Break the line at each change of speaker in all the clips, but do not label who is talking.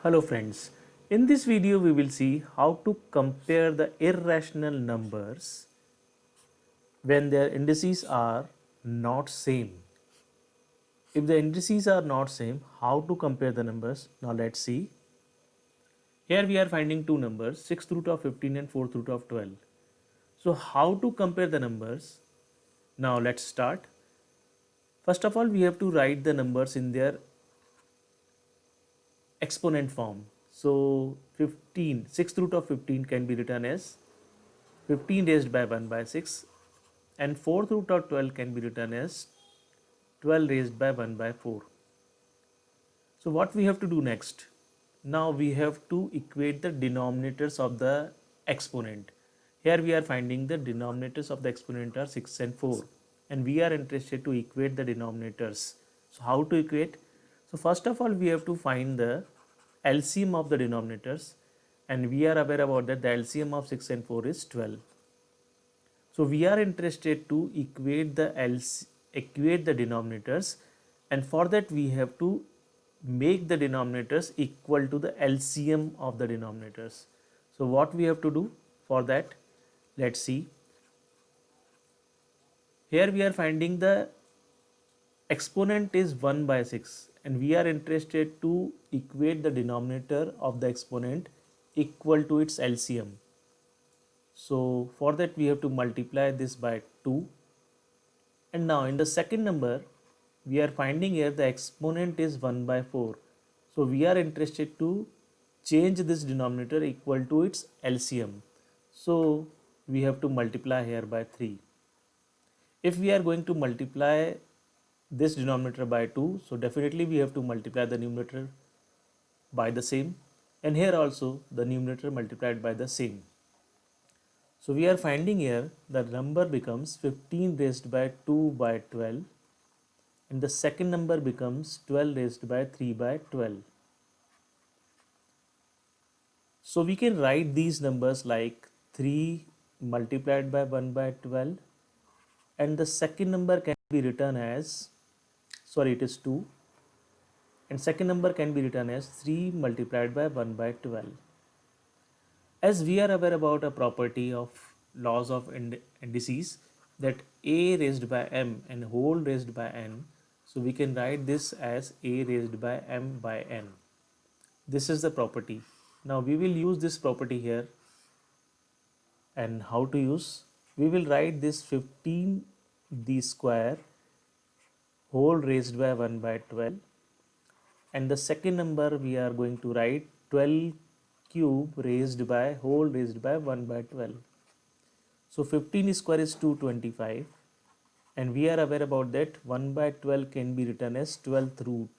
Hello friends, in this video we will see how to compare the irrational numbers when their indices are not same. If the indices are not same, how to compare the numbers? Now let's see. Here we are finding two numbers, 6th root of 15 and 4th root of 12. So how to compare the numbers? Now let's start. First of all, we have to write the numbers in their exponent form. So 15, 6th root of 15 can be written as 15 raised by 1 by 6, and 4th root of 12 can be written as 12 raised by 1 by 4. So what we have to do next? Now we have to equate the denominators of the exponent. Here we are finding the denominators of the exponent are 6 and 4, and we are interested to equate the denominators. So how to equate? So first of all we have to find the LCM of the denominators, and we are aware about that the LCM of 6 and 4 is 12. So we are interested to equate the denominators, and for that we have to make the denominators equal to the LCM of the denominators. So what we have to do for that? Let's see. Here we are finding the exponent is 1 by 6, and we are interested to equate the denominator of the exponent equal to its LCM. So for that we have to multiply this by 2. And now in the second number, we are finding here the exponent is 1 by 4. So we are interested to change this denominator equal to its LCM. So we have to multiply here by 3. If we are going to multiply this denominator by 2, so definitely we have to multiply the numerator by the same, and here also the numerator multiplied by the same. So we are finding here the number becomes 15 raised by 2 by 12, and the second number becomes 12 raised by 3 by 12. So we can write these numbers like 3 multiplied by 1 by 12, and the second number can be written as, sorry, it is 2, and second number can be written as 3 multiplied by 1 by 12. As we are aware about a property of laws of indices, that a raised by m and whole raised by n, so we can write this as a raised by m by n. This is the property. Now we will use this property here, and how to use? We will write this 15 the square whole raised by 1 by 12, and the second number we are going to write 12 cube raised by whole raised by 1 by 12. So 15 square is 225, and we are aware about that 1 by 12 can be written as 12th root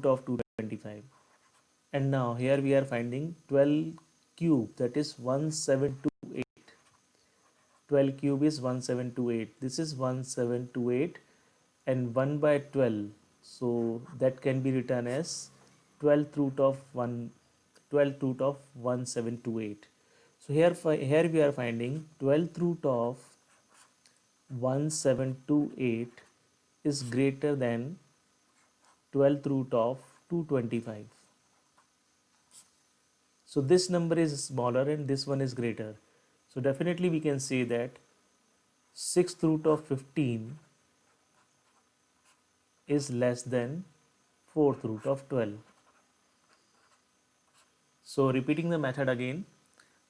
of 225. And now here we are finding 12 cube, that is 1728. 12 cube is 1728. This is 1728, and 1 by 12, so that can be written as 12th root of 1728. So here we are finding 12th root of 1728 is greater than 12th root of 225. So this number is smaller and this one is greater. So definitely we can say that 6th root of 15 is less than 4th root of 12. So repeating the method again,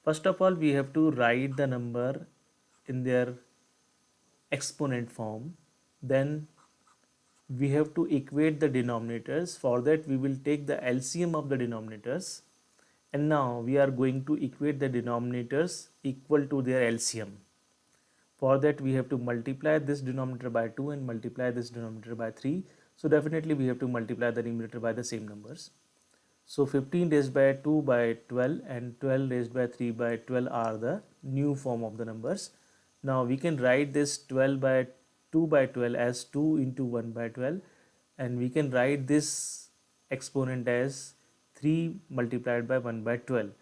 first of all we have to write the number in their exponent form. Then we have to equate the denominators. For that we will take the LCM of the denominators, and now we are going to equate the denominators equal to their LCM. For that we have to multiply this denominator by 2 and multiply this denominator by 3. So definitely we have to multiply the numerator by the same numbers. So 15 raised by 2 by 12 and 12 raised by 3 by 12 are the new form of the numbers. Now we can write this 12 by 2 by 12 as 2 into 1 by 12, and we can write this exponent as 3 multiplied by 1 by 12.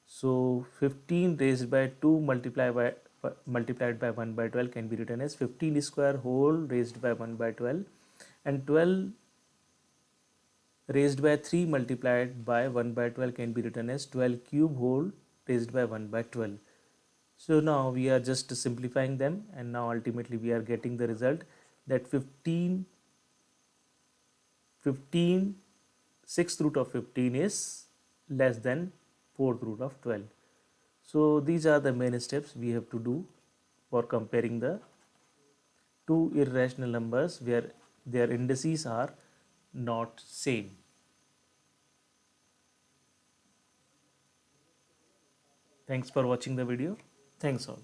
So 15 raised by 2 multiplied by 1 by 12 can be written as 15 square whole raised by 1 by 12, and 12 raised by 3 multiplied by 1 by 12 can be written as 12 cube whole raised by 1 by 12. So now we are just simplifying them, and now ultimately we are getting the result that 15 sixth root of 15 is less than fourth root of 12. So these are the main steps we have to do for comparing the two irrational numbers where their indices are not same. Thanks for watching the video. Thanks all.